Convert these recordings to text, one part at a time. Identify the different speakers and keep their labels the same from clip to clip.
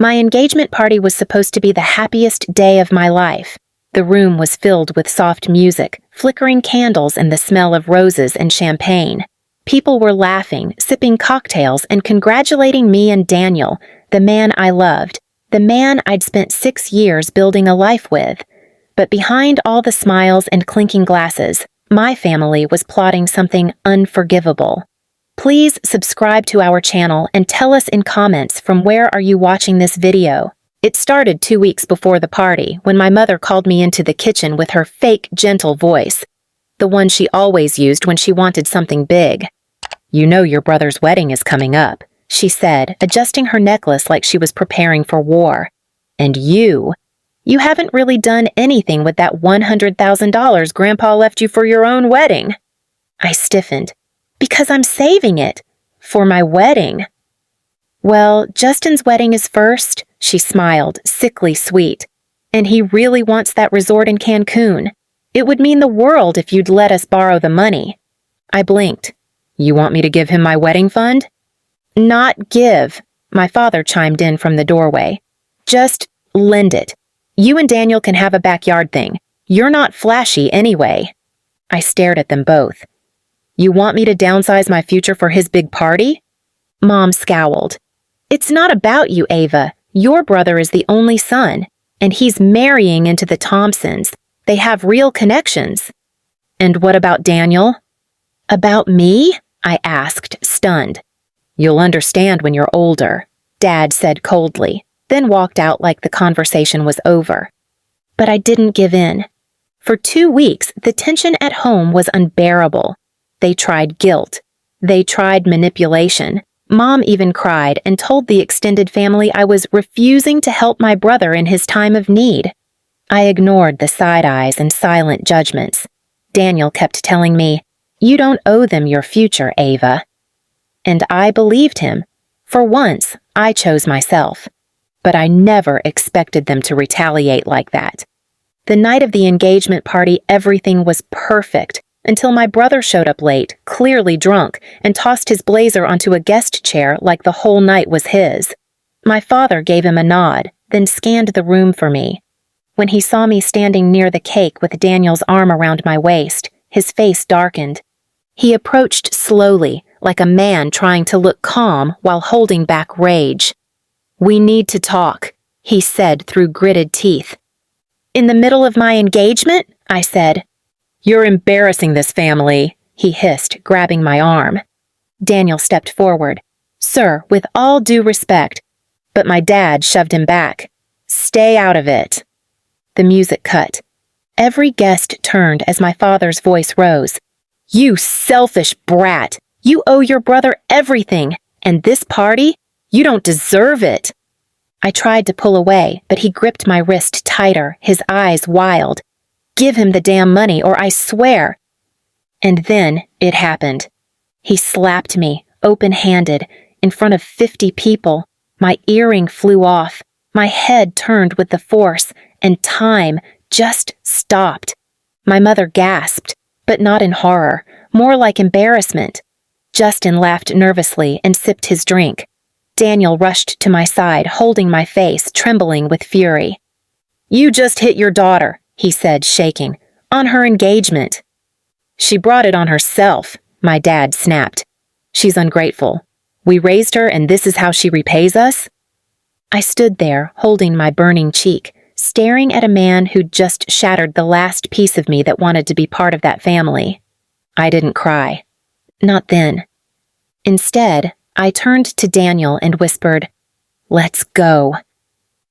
Speaker 1: My engagement party was supposed to be the happiest day of my life. The room was filled with soft music, flickering candles, and the smell of roses and champagne. People were laughing, sipping cocktails, and congratulating me and Daniel, the man I loved, the man I'd spent 6 years building a life with. But behind all the smiles and clinking glasses, my family was plotting something unforgivable. Please subscribe to our channel and tell us in comments from where are you watching this video. It started 2 weeks before the party when my mother called me into the kitchen with her fake, gentle voice, the one she always used when she wanted something big. "You know your brother's wedding is coming up," she said, adjusting her necklace like she was preparing for war. "And you haven't really done anything with that $100,000 Grandpa left you for your own wedding." I stiffened. "Because I'm saving it. For my wedding." "Well, Justin's wedding is first," she smiled, sickly sweet. "And he really wants that resort in Cancun. It would mean the world if you'd let us borrow the money." I blinked. "You want me to give him my wedding fund?" "Not give," my father chimed in from the doorway. "Just lend it. You and Daniel can have a backyard thing. You're not flashy anyway." I stared at them both. "You want me to downsize my future for his big party?" Mom scowled. "It's not about you, Ava. Your brother is the only son, and he's marrying into the Thompsons. They have real connections." "And what about Daniel?" "About me?" I asked, stunned. "You'll understand when you're older," Dad said coldly, then walked out like the conversation was over. But I didn't give in. For 2 weeks, the tension at home was unbearable. They tried guilt. They tried manipulation. Mom even cried and told the extended family I was refusing to help my brother in his time of need. I ignored the side eyes and silent judgments. Daniel kept telling me, "You don't owe them your future, Ava." And I believed him. For once, I chose myself. But I never expected them to retaliate like that. The night of the engagement party, everything was perfect, until my brother showed up late, clearly drunk, and tossed his blazer onto a guest chair like the whole night was his. My father gave him a nod, then scanned the room for me. When he saw me standing near the cake with Daniel's arm around my waist, his face darkened. He approached slowly, like a man trying to look calm while holding back rage. "We need to talk," he said through gritted teeth. "In the middle of my engagement?" I said. "You're embarrassing this family," he hissed, grabbing my arm. Daniel stepped forward. "Sir, with all due respect," but my dad shoved him back. "Stay out of it." The music cut. Every guest turned as my father's voice rose. "You selfish brat! You owe your brother everything, and this party? You don't deserve it." I tried to pull away, but he gripped my wrist tighter, his eyes wild. "Give him the damn money, or I swear." And then it happened. He slapped me, open-handed, in front of 50 people. My earring flew off. My head turned with the force, and time just stopped. My mother gasped, but not in horror, more like embarrassment. Justin laughed nervously and sipped his drink. Daniel rushed to my side, holding my face, trembling with fury. "You just hit your daughter," he said, shaking, "on her engagement." "She brought it on herself," my dad snapped. "She's ungrateful. We raised her and this is how she repays us?" I stood there, holding my burning cheek, staring at a man who'd just shattered the last piece of me that wanted to be part of that family. I didn't cry. Not then. Instead, I turned to Daniel and whispered, "Let's go."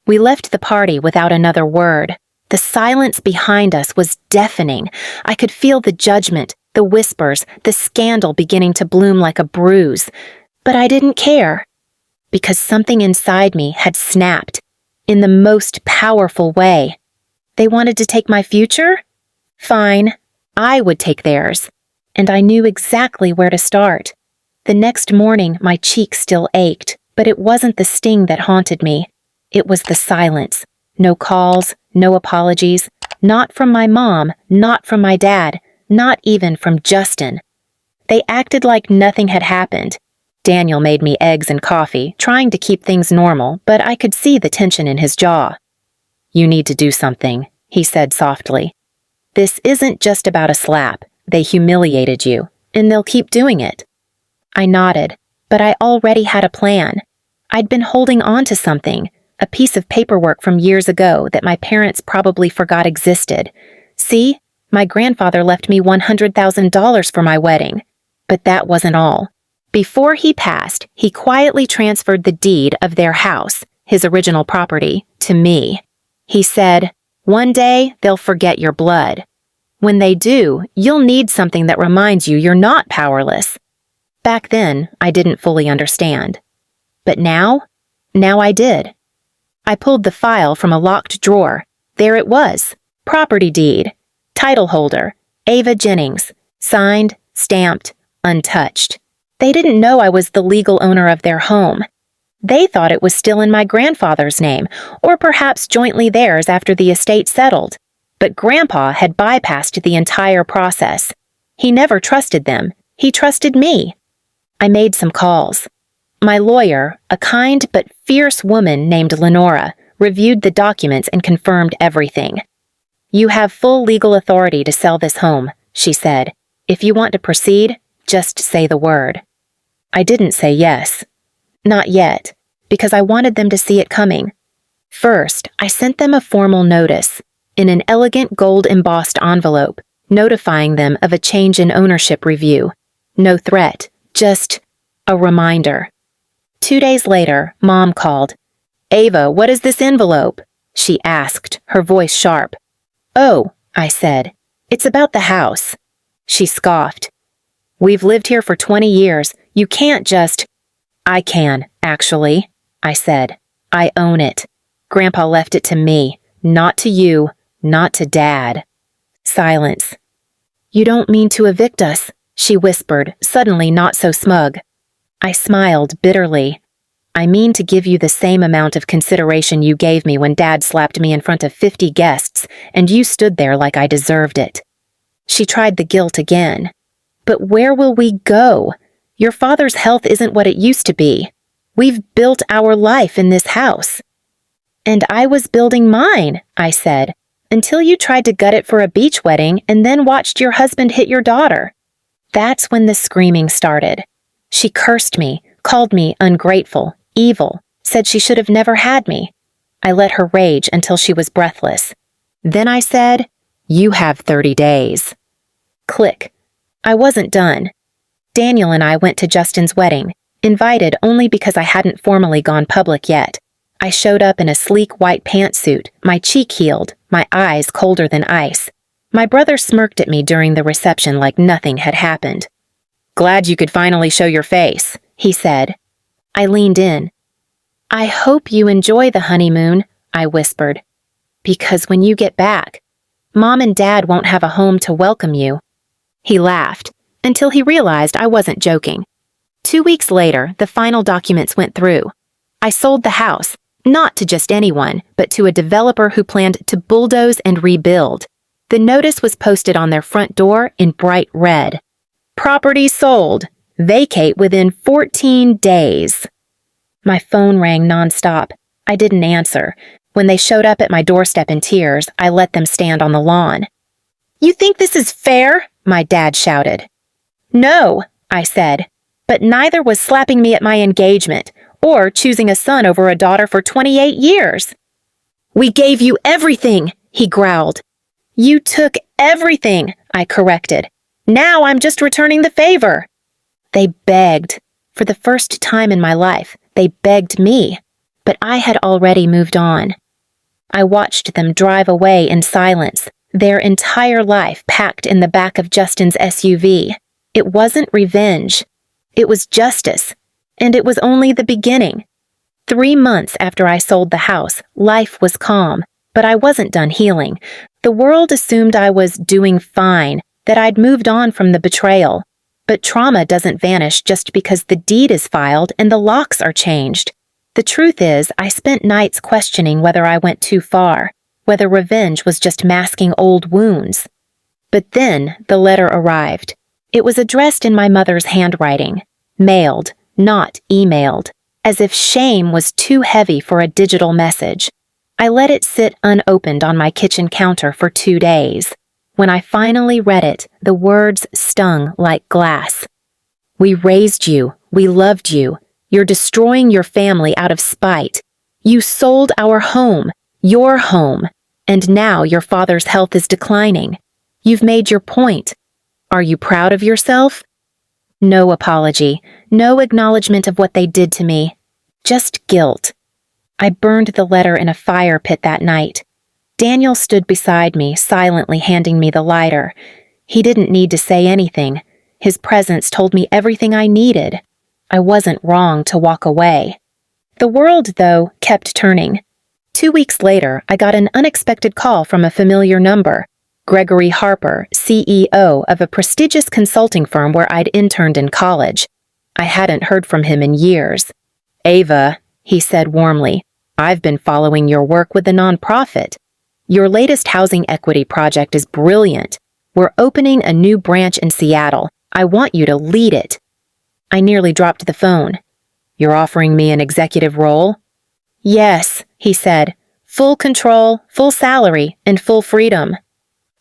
Speaker 1: We left the party without another word. The silence behind us was deafening. I could feel the judgment, the whispers, the scandal beginning to bloom like a bruise. But I didn't care. Because something inside me had snapped. In the most powerful way. They wanted to take my future? Fine. I would take theirs. And I knew exactly where to start. The next morning, my cheek still ached, but it wasn't the sting that haunted me. It was the silence. No calls, no apologies. Not from my mom, not from my dad, not even from Justin. They acted like nothing had happened. Daniel made me eggs and coffee, trying to keep things normal, but I could see the tension in his jaw. "You need to do something," he said softly. "This isn't just about a slap. They humiliated you, and they'll keep doing it." I nodded, but I already had a plan. I'd been holding on to something, a piece of paperwork from years ago that my parents probably forgot existed. See, my grandfather left me $100,000 for my wedding. But that wasn't all. Before he passed, he quietly transferred the deed of their house, his original property, to me. He said, "One day, they'll forget your blood. When they do, you'll need something that reminds you you're not powerless." Back then, I didn't fully understand. But now I did. I pulled the file from a locked drawer. There it was. Property deed. Title holder, Ava Jennings. Signed, stamped, untouched. They didn't know I was the legal owner of their home. They thought it was still in my grandfather's name, or perhaps jointly theirs after the estate settled. But Grandpa had bypassed the entire process. He never trusted them. He trusted me. I made some calls. My lawyer, a kind but fierce woman named Lenora, reviewed the documents and confirmed everything. "You have full legal authority to sell this home," she said. "If you want to proceed, just say the word." I didn't say yes. Not yet, because I wanted them to see it coming. First, I sent them a formal notice, in an elegant gold-embossed envelope, notifying them of a change in ownership review. No threat, just a reminder. 2 days later, Mom called. "Ava, what is this envelope?" she asked, her voice sharp. "Oh," I said, "it's about the house." She scoffed. "We've lived here for 20 years. You can't just—" "I can, actually," I said. "I own it. Grandpa left it to me, not to you, not to Dad." Silence. "You don't mean to evict us," she whispered, suddenly not so smug. I smiled bitterly. "I mean to give you the same amount of consideration you gave me when Dad slapped me in front of 50 guests, and you stood there like I deserved it." She tried the guilt again. "But where will we go? Your father's health isn't what it used to be. We've built our life in this house." "And I was building mine," I said, "until you tried to gut it for a beach wedding and then watched your husband hit your daughter." That's when the screaming started. She cursed me, called me ungrateful, evil, said she should have never had me. I let her rage until she was breathless. Then I said, "You have 30 days. Click. I wasn't done. Daniel and I went to Justin's wedding, invited only because I hadn't formally gone public yet. I showed up in a sleek white pantsuit, my cheek healed, my eyes colder than ice. My brother smirked at me during the reception like nothing had happened. "Glad you could finally show your face," he said. I leaned in. "I hope you enjoy the honeymoon," I whispered. "Because when you get back, Mom and Dad won't have a home to welcome you." He laughed, until he realized I wasn't joking. 2 weeks later, the final documents went through. I sold the house, not to just anyone, but to a developer who planned to bulldoze and rebuild. The notice was posted on their front door in bright red. "Property sold. Vacate within 14 days. My phone rang nonstop. I didn't answer. When they showed up at my doorstep in tears, I let them stand on the lawn. "You think this is fair?" my dad shouted. "No," I said, "but neither was slapping me at my engagement, or choosing a son over a daughter for 28 years. "We gave you everything," he growled. "You took everything," I corrected. "Now I'm just returning the favor." They begged. For the first time in my life, they begged me, but I had already moved on. I watched them drive away in silence, their entire life packed in the back of Justin's SUV. It wasn't revenge. It was justice, and it was only the beginning. 3 months after I sold the house, life was calm, but I wasn't done healing. The world assumed I was doing fine, that I'd moved on from the betrayal. But trauma doesn't vanish just because the deed is filed and the locks are changed. The truth is, I spent nights questioning whether I went too far, whether revenge was just masking old wounds. But then the letter arrived. It was addressed in my mother's handwriting, mailed, not emailed, as if shame was too heavy for a digital message. I let it sit unopened on my kitchen counter for 2 days. When I finally read it, the words stung like glass. We raised you. We loved you. You're destroying your family out of spite. You sold our home, your home, and now your father's health is declining. You've made your point. Are you proud of yourself? No apology, no acknowledgement of what they did to me. Just guilt. I burned the letter in a fire pit that night. Daniel stood beside me, silently handing me the lighter. He didn't need to say anything. His presence told me everything I needed. I wasn't wrong to walk away. The world, though, kept turning. 2 weeks later, I got an unexpected call from a familiar number. Gregory Harper, CEO of a prestigious consulting firm where I'd interned in college. I hadn't heard from him in years. "Ava," he said warmly, "I've been following your work with the nonprofit. Your latest housing equity project is brilliant. We're opening a new branch in Seattle. I want you to lead it." I nearly dropped the phone. "You're offering me an executive role?" "Yes," he said. "Full control, full salary, and full freedom."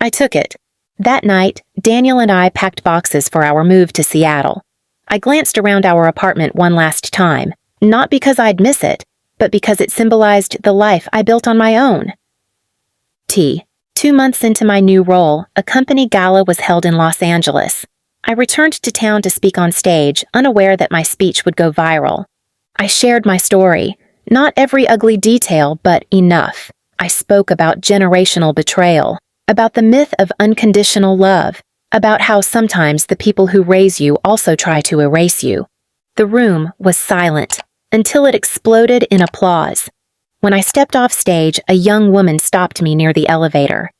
Speaker 1: I took it. That night, Daniel and I packed boxes for our move to Seattle. I glanced around our apartment one last time, not because I'd miss it, but because it symbolized the life I built on my own. 2 months into my new role, a company gala was held in Los Angeles. I returned to town to speak on stage, unaware that my speech would go viral. I shared my story, not every ugly detail, but enough. I spoke about generational betrayal, about the myth of unconditional love, about how sometimes the people who raise you also try to erase you. The room was silent, until it exploded in applause. When I stepped off stage, a young woman stopped me near the elevator.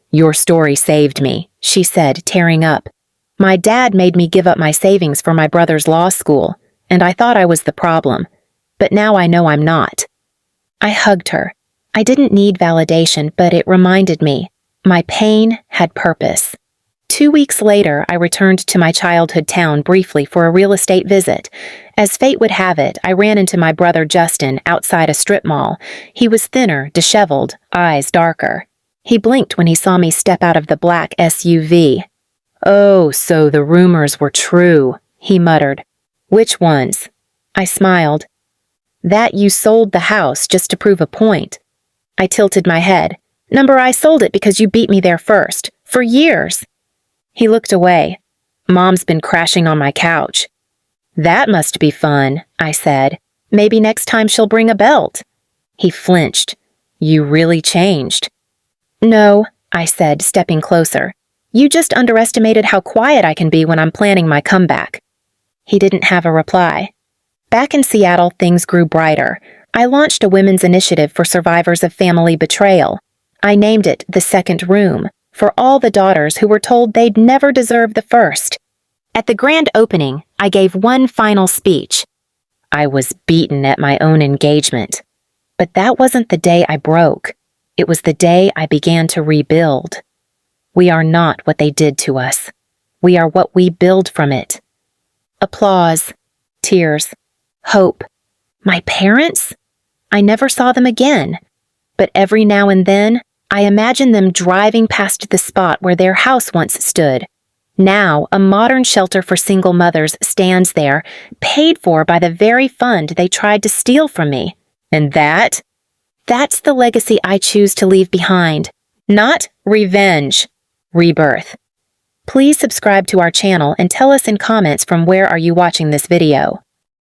Speaker 1: "Your story saved me," she said, tearing up. "My dad made me give up my savings for my brother's law school, and I thought I was the problem. But now I know I'm not." I hugged her. I didn't need validation, but it reminded me. My pain had purpose. 2 weeks later, I returned to my childhood town briefly for a real estate visit. As fate would have it, I ran into my brother Justin outside a strip mall. He was thinner, disheveled, eyes darker. He blinked when he saw me step out of the black SUV. "Oh, so the rumors were true," he muttered. "Which ones?" I smiled. "That you sold the house just to prove a point." I tilted my head. "Number, I sold it because you beat me there first. For years." He looked away. "Mom's been crashing on my couch." "That must be fun," I said. "Maybe next time she'll bring a belt." He flinched. "You really changed." "No," I said, stepping closer. "You just underestimated how quiet I can be when I'm planning my comeback." He didn't have a reply. Back in Seattle, things grew brighter. I launched a women's initiative for survivors of family betrayal. I named it The Second Room, for all the daughters who were told they'd never deserve the first. At the grand opening, I gave one final speech. I was beaten at my own engagement. But that wasn't the day I broke. It was the day I began to rebuild. We are not what they did to us. We are what we build from it. Applause, tears, hope. My parents? I never saw them again. But every now and then, I imagine them driving past the spot where their house once stood. Now, a modern shelter for single mothers stands there, paid for by the very fund they tried to steal from me. And that's the legacy I choose to leave behind. Not revenge. Rebirth. Please subscribe to our channel and tell us in comments from where are you watching this video.